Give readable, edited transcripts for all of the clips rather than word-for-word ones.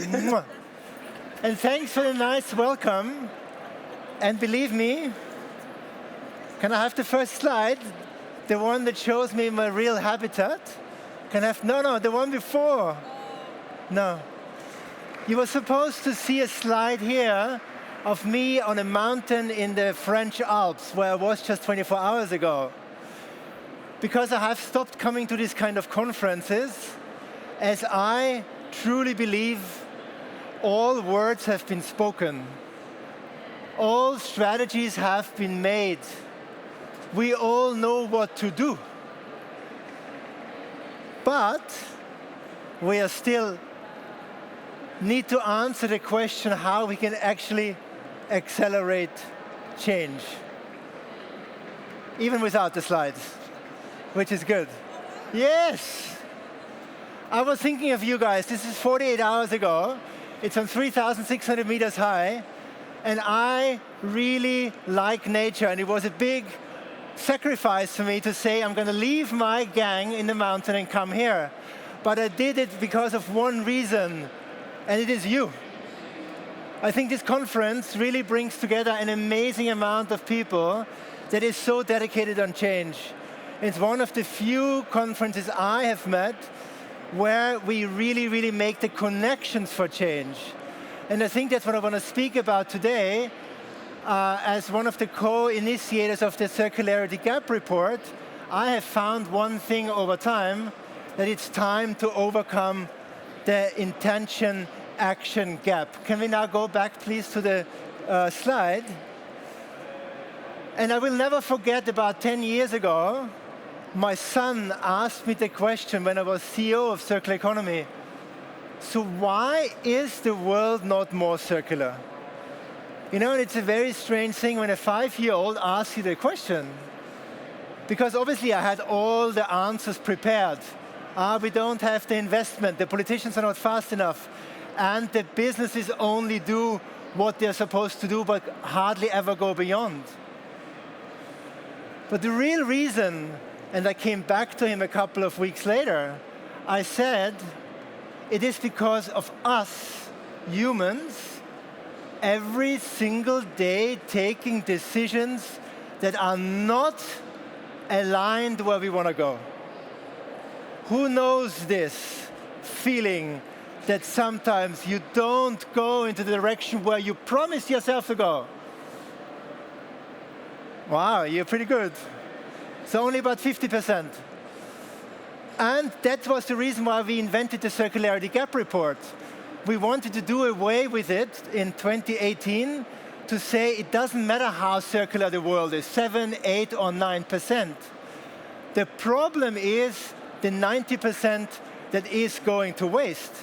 Mwah. And thanks for the nice welcome. And believe me, can I have the first slide? The one that shows me my real habitat? Can I have, no, the one before. No. You were supposed to see a slide here of me on a mountain in the French Alps, where I was just 24 hours ago. Because I have stopped coming to these kind of conferences, as I truly believe all words have been spoken. All strategies have been made. We all know what to do. But we are still need to answer the question how we can actually accelerate change. Even without the slides, which is good. Yes! I was thinking of you guys. This is 48 hours ago. It's on 3,600 meters high. And I really like nature. And it was a big sacrifice for me to say, I'm going to leave my gang in the mountain and come here. But I did it because of one reason, and it is you. I think this conference really brings together an amazing amount of people that is so dedicated on change. It's one of the few conferences I have met where we really make the connections for change. And I think that's what I want to speak about today. As one of the co-initiators of the Circularity Gap report, I have found one thing over time, that it's time to overcome the intention-action gap. Can we now go back, please, to the slide? And I will never forget, about 10 years ago, my son asked me the question when I was CEO of Circular Economy, so why is the world not more circular? You know, it's a very strange thing when a 5-year-old asks you the question. Because obviously I had all the answers prepared. We don't have the investment, the politicians are not fast enough, and the businesses only do what they're supposed to do, but hardly ever go beyond. But the real reason, and I came back to him a couple of weeks later, I said, it is because of us, humans, every single day taking decisions that are not aligned where we want to go. Who knows this feeling that sometimes you don't go into the direction where you promised yourself to go? Wow, you're pretty good. So only about 50%. And that was the reason why we invented the Circularity Gap report. We wanted to do away with it in 2018 to say it doesn't matter how circular the world is, 7, 8, or 9%. The problem is the 90% that is going to waste.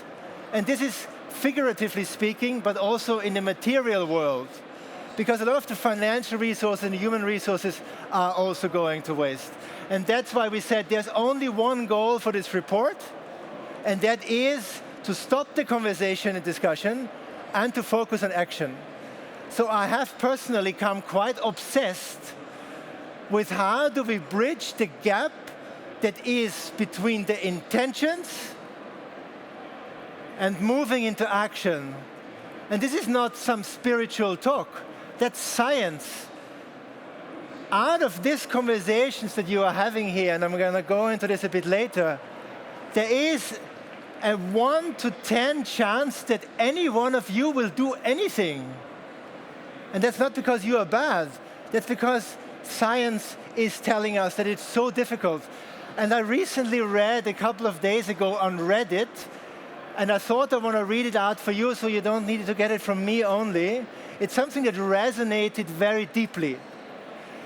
And this is figuratively speaking, but also in the material world. Because a lot of the financial resources and the human resources are also going to waste. And that's why we said there's only one goal for this report, and that is to stop the conversation and discussion and to focus on action. So I have personally come quite obsessed with how do we bridge the gap that is between the intentions and moving into action. And this is not some spiritual talk. That's science. Out of these conversations that you are having here, and I'm going to go into this a bit later, there is a 1 to 10 chance that any one of you will do anything. And that's not because you are bad. That's because science is telling us that it's so difficult. And I recently read a couple of days ago on Reddit, and I thought I want to read it out for you so you don't need to get it from me only. It's something that resonated very deeply.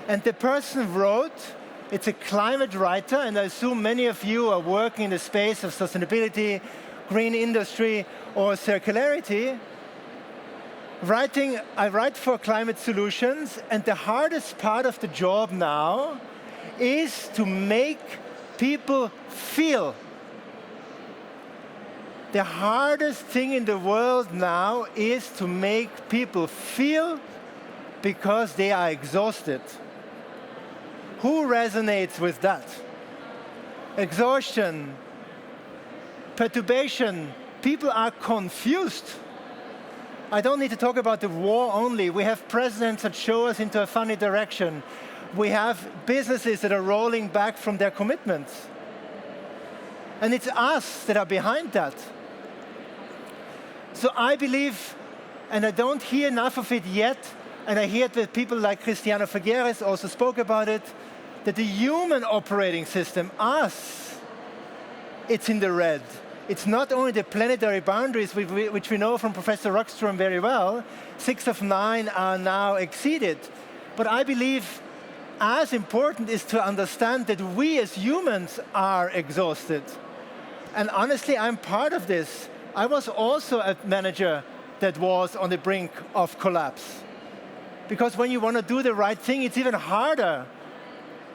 And the person wrote, it's a climate writer, and I assume many of you are working in the space of sustainability, green industry, or circularity. I write for climate solutions, and the hardest part of the job now is to make people feel. The hardest thing in the world now is to make people feel because they are exhausted. Who resonates with that? Exhaustion, perturbation, People are confused. I don't need to talk about the war only. We have presidents that show us into a funny direction. We have businesses that are rolling back from their commitments. And it's us that are behind that. So I believe, and I don't hear enough of it yet, and I hear that people like Cristiano Figueres also spoke about it, that the human operating system, us, it's in the red. It's not only the planetary boundaries, which we know from Professor Rockström very well, 6 of 9 are now exceeded. But I believe as important is to understand that we as humans are exhausted. And honestly, I'm part of this. I was also a manager that was on the brink of collapse. Because when you want to do the right thing, it's even harder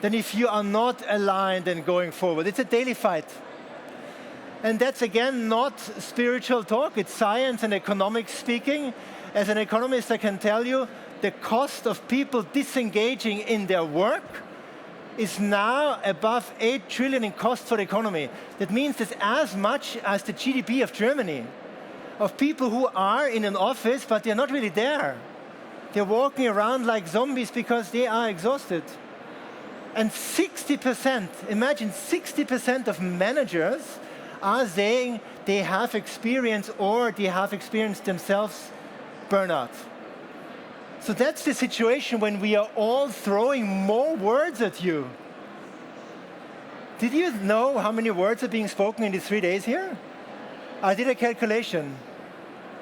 than if you are not aligned and going forward. It's a daily fight. And that's, again, not spiritual talk. It's science and economics speaking. As an economist, I can tell you the cost of people disengaging in their work is now above 8 trillion in cost for the economy. That means it's as much as the GDP of Germany, of people who are in an office, but they're not really there. They're walking around like zombies because they are exhausted. And 60%, imagine 60% of managers are saying they have experienced or they have experienced themselves burnout. So that's the situation when we are all throwing more words at you. Did you know how many words are being spoken in these 3 days here? I did a calculation.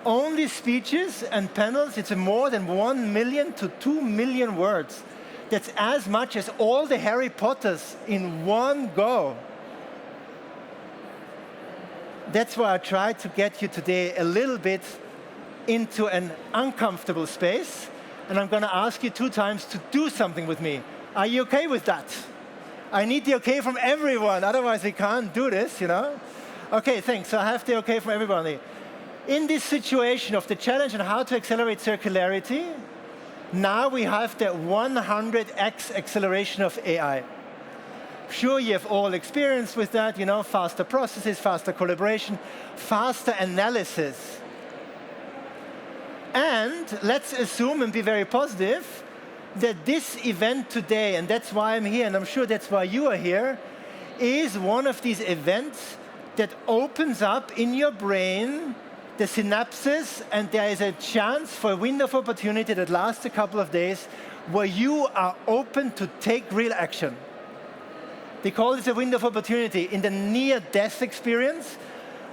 Only speeches and panels, it's more than 1 million to 2 million words. That's as much as all the Harry Potters in one go. That's why I tried to get you today a little bit into an uncomfortable space. And I'm going to ask you 2 times to do something with me. Are you okay with that? I need the okay from everyone, otherwise we can't do this, you know? Okay, thanks. So I have the okay from everybody. In this situation of the challenge on how to accelerate circularity, now we have the 100x acceleration of AI. Sure, you have all experience with that, you know, faster processes, faster collaboration, faster analysis. And let's assume and be very positive that this event today, and that's why I'm here, and I'm sure that's why you are here, is one of these events that opens up in your brain the synapses, and there is a chance for a window of opportunity that lasts a couple of days where you are open to take real action. They call this a window of opportunity. In the near-death experience,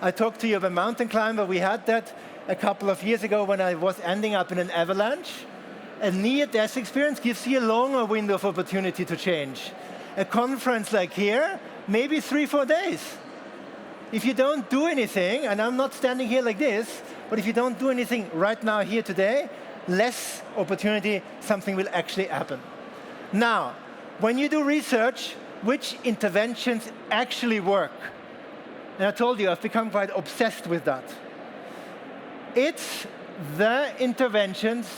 I talked to you about a mountain climber. We had that a couple of years ago when I was ending up in an avalanche. A near-death experience gives you a longer window of opportunity to change. A conference like here, maybe 3-4 days. If you don't do anything, and I'm not standing here like this, but if you don't do anything right now, here today, less opportunity, something will actually happen. Now, when you do research, which interventions actually work? And I told you, I've become quite obsessed with that. It's the interventions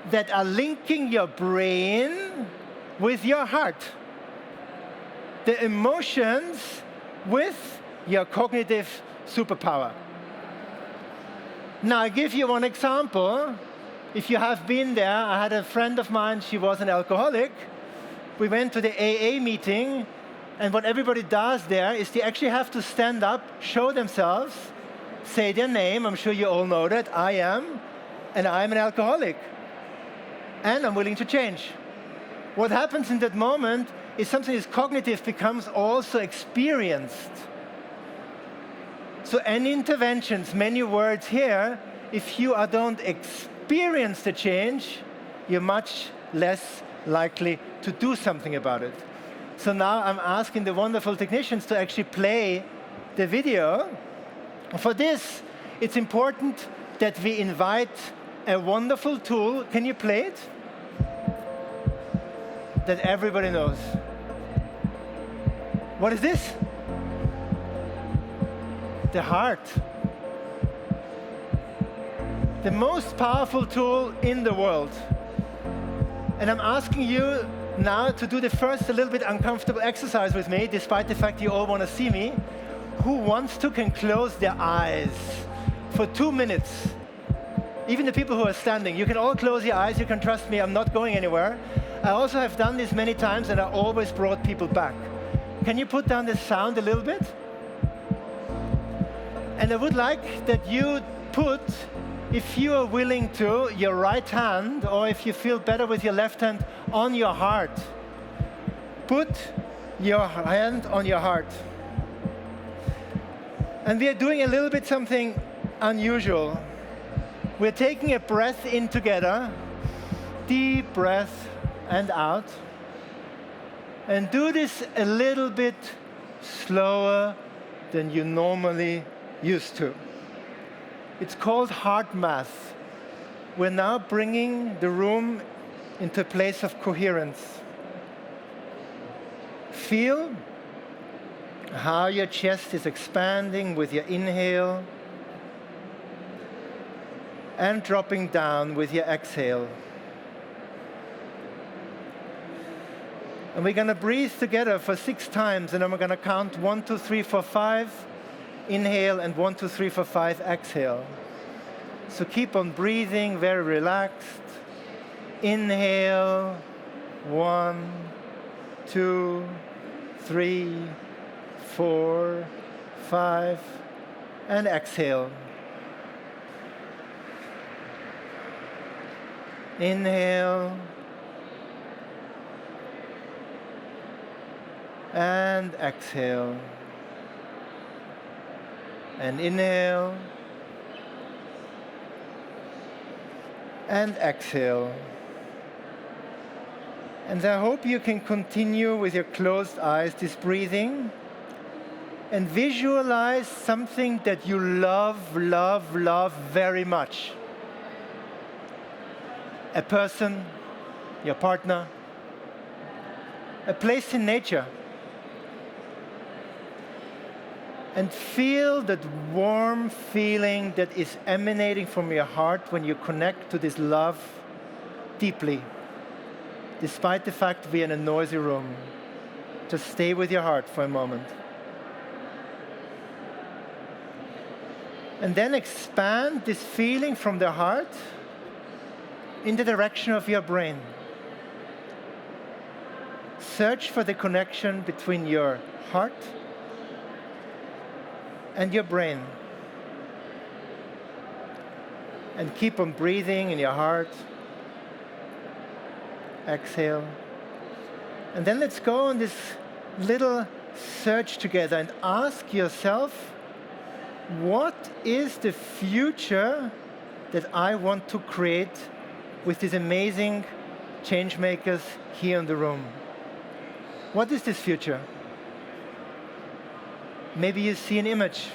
that are linking your brain with your heart. The emotions with your cognitive superpower. Now, I give you one example. If you have been there, I had a friend of mine, she was an alcoholic. We went to the AA meeting, and what everybody does there is they actually have to stand up, show themselves, say their name. I'm sure you all know that. I am, and I'm an alcoholic. And I'm willing to change. What happens in that moment is something that's cognitive becomes also experienced. So any interventions, many words here, if you don't experience the change, you're much less likely to do something about it. So now I'm asking the wonderful technicians to actually play the video. For this, it's important that we invite a wonderful tool. Can you play it? That everybody knows. What is this? The heart. The most powerful tool in the world. And I'm asking you now to do the first a little bit uncomfortable exercise with me, despite the fact you all want to see me. Who wants to can close their eyes? for 2 minutes. Even the people who are standing, you can all close your eyes, you can trust me, I'm not going anywhere. I also have done this many times and I always brought people back. Can you put down the sound a little bit? And I would like that you put, if you are willing to, your right hand, or if you feel better with your left hand, on your heart. Put your hand on your heart. And we are doing a little bit something unusual. We're taking a breath in together, deep breath and out. And do this a little bit slower than you normally used to. It's called heart math. We're now bringing the room into a place of coherence. Feel how your chest is expanding with your inhale and dropping down with your exhale. And we're going to breathe together for 6 times, and then we're going to count 1, 2, 3, 4, 5. Inhale, and 1, 2, 3, 4, 5, exhale. So keep on breathing, very relaxed. Inhale, 1, 2, 3, 4, 5, and exhale. Inhale, and exhale. And inhale, and exhale. And I hope you can continue with your closed eyes this breathing and visualize something that you love, love, love very much. A person, your partner, a place in nature. And feel that warm feeling that is emanating from your heart when you connect to this love deeply, despite the fact we're in a noisy room. Just stay with your heart for a moment. And then expand this feeling from the heart in the direction of your brain. Search for the connection between your heart and your brain. And keep on breathing in your heart. Exhale. And then let's go on this little search together and ask yourself, what is the future that I want to create with these amazing change makers here in the room? What is this future? Maybe you see an image,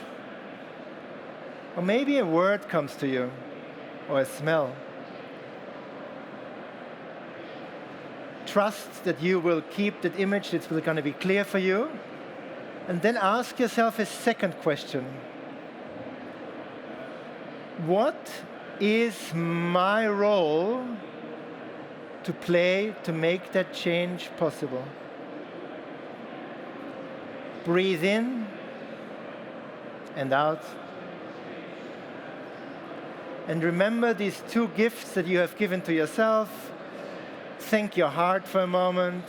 or maybe a word comes to you, or a smell. Trust that you will keep that image, it's going to be clear for you. And then ask yourself a second question. What is my role to play to make that change possible? Breathe in and out. And remember these 2 gifts that you have given to yourself. Thank your heart for a moment.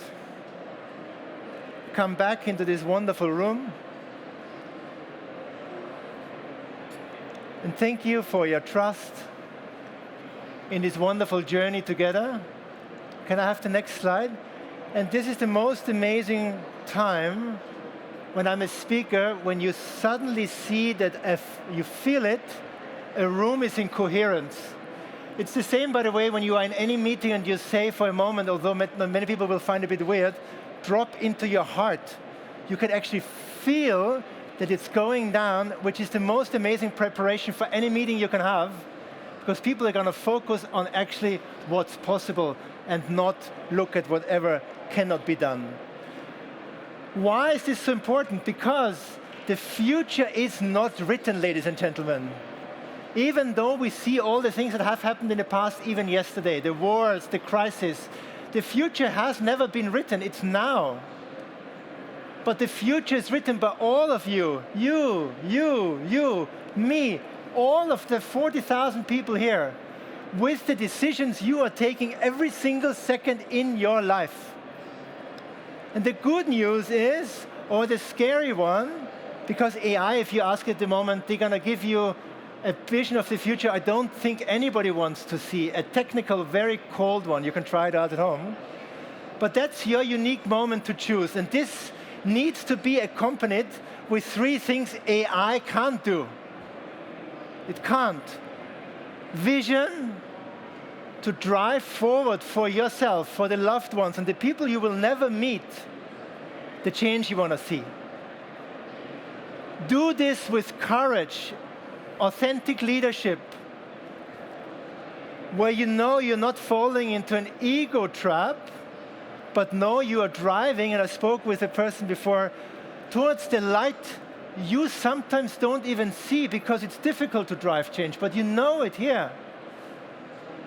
Come back into this wonderful room. And thank you for your trust in this wonderful journey together. Can I have the next slide? And this is the most amazing time when I'm a speaker, when you suddenly see that if you feel it, a room is in coherence. It's the same, by the way, when you are in any meeting and you say for a moment, although many people will find it a bit weird, drop into your heart. You can actually feel that it's going down, which is the most amazing preparation for any meeting you can have, because people are going to focus on actually what's possible and not look at whatever cannot be done. Why is this so important? Because the future is not written, ladies and gentlemen. Even though we see all the things that have happened in the past, even yesterday, the wars, the crisis, the future has never been written, it's now. But the future is written by all of you, me, all of the 40,000 people here with the decisions you are taking every single second in your life. And the good news is, or the scary one, because AI, if you ask at the moment, they're going to give you a vision of the future I don't think anybody wants to see, a technical, very cold one. You can try it out at home. But that's your unique moment to choose. And this needs to be accompanied with 3 things AI can't do. It can't. Vision to drive forward for yourself, for the loved ones, and the people you will never meet, the change you want to see. Do this with courage, authentic leadership, where you know you're not falling into an ego trap, but know you are driving, and I spoke with a person before, towards the light you sometimes don't even see because it's difficult to drive change, but you know it here.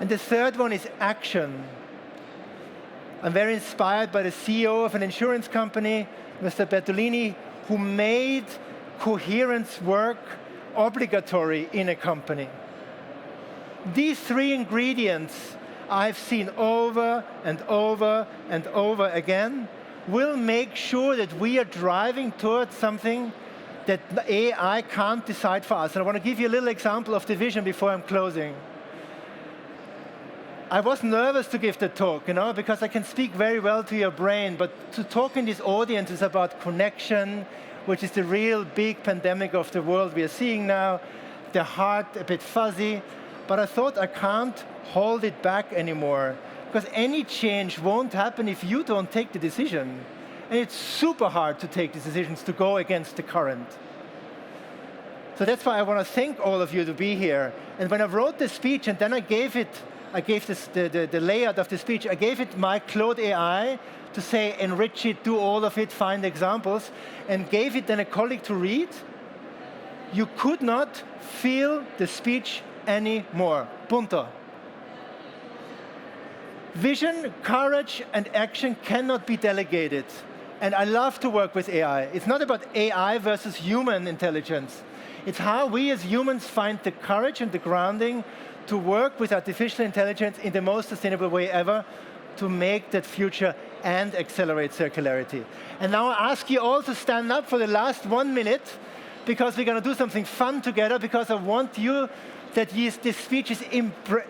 And the third one is action. I'm very inspired by the CEO of an insurance company, Mr. Bertolini, who made coherence work obligatory in a company. These 3 ingredients I've seen over and over and over again will make sure that we are driving towards something that AI can't decide for us. And I want to give you a little example of the vision before I'm closing. I was nervous to give the talk, because I can speak very well to your brain, but to talk in this audience is about connection, which is the real big pandemic of the world we are seeing now, the heart a bit fuzzy, but I thought I can't hold it back anymore, because any change won't happen if you don't take the decision. And it's super hard to take these decisions, to go against the current. So that's why I want to thank all of you to be here. And when I wrote the speech, and then I gave the layout of the speech, I gave it my Claude AI to say, enrich it, do all of it, find examples, and gave it then a colleague to read. You could not feel the speech anymore. Punto. Vision, courage, and action cannot be delegated. And I love to work with AI. It's not about AI versus human intelligence. It's how we as humans find the courage and the grounding to work with artificial intelligence in the most sustainable way ever to make that future and accelerate circularity. And now I ask you all to stand up for the last 1 minute, because we're going to do something fun together, because I want you that this speech is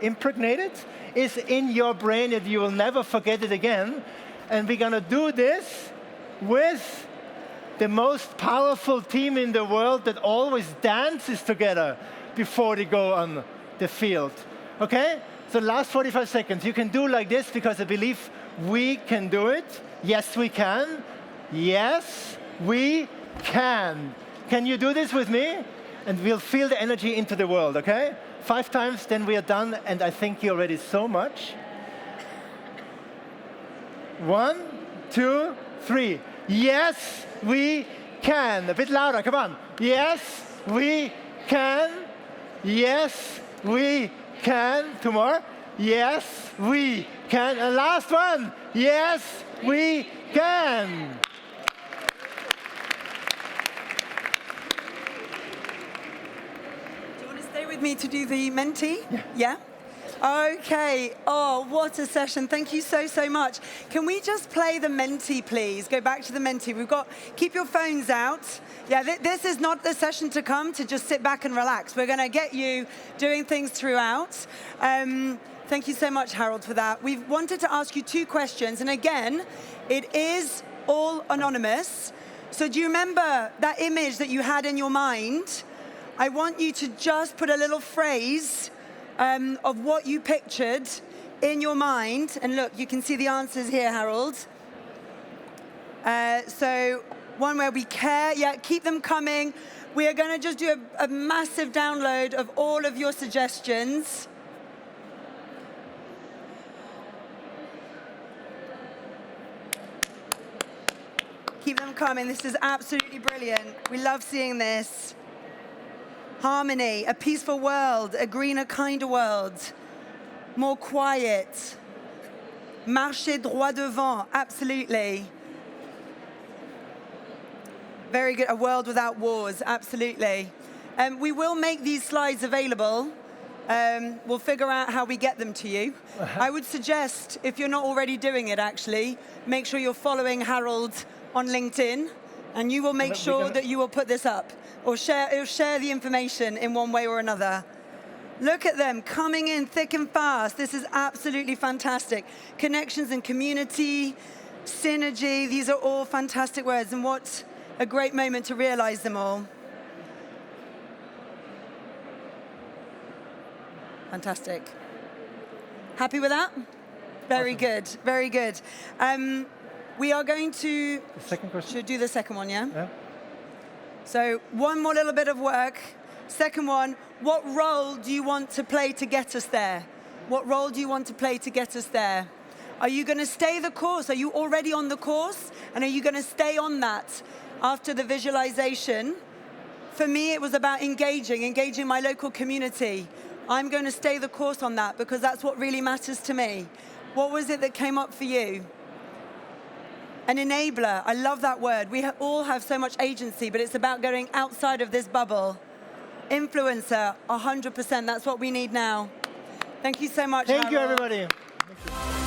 impregnated, is in your brain, that you will never forget it again. And we're going to do this with the most powerful team in the world that always dances together before they go on the field. Okay? So last 45 seconds, you can do like this, because I believe we can do it. Yes, we can. Yes, we can. Can you do this with me? And we'll feel the energy into the world, okay? 5 times, then we are done, and I thank you already so much. 1, 2, 3. Yes, we can. A bit louder, come on. Yes, we can. Yes, we can. 2 more. Yes, we can. And last one. Yes, we can. Do you want to stay with me to do the Menti? Yeah? Okay. Oh, what a session. Thank you so, so much. Can we just play the Menti, please? Go back to the Menti. Keep your phones out. Yeah, this is not the session to come to just sit back and relax. We're going to get you doing things throughout. Thank you so much, Harald, for that. We've wanted to ask you 2 questions. And again, it is all anonymous. So do you remember that image that you had in your mind? I want you to just put a little phrase of what you pictured in your mind. And look, you can see the answers here, Harald. So one where we care. Yeah, keep them coming. We are going to just do a massive download of all of your suggestions. Keep them coming. This is absolutely brilliant. We love seeing this. Harmony, a peaceful world, a greener, kinder world, more quiet. Marcher droit devant, absolutely. Very good, a world without wars, absolutely. We will make these slides available. We'll figure out how we get them to you. I would suggest, if you're not already doing it actually, make sure you're following Harald on LinkedIn, and you will make sure that you will put this up, or share the information in one way or another. Look at them coming in thick and fast. This is absolutely fantastic. Connections and community, synergy, these are all fantastic words, and what a great moment to realize them all. Fantastic. Happy with that? Very good, very good. We are going to... The second question? Should do the second one, yeah? Yeah. So one more little bit of work. Second one, what role do you want to play to get us there? What role do you want to play to get us there? Are you going to stay the course? Are you already on the course? And are you going to stay on that after the visualization? For me, it was about engaging my local community. I'm going to stay the course on that because that's what really matters to me. What was it that came up for you? An enabler, I love that word. We all have so much agency, but it's about going outside of this bubble. Influencer, 100%, that's what we need now. Thank you so much, Thank you, Harald. everybody. Thank you.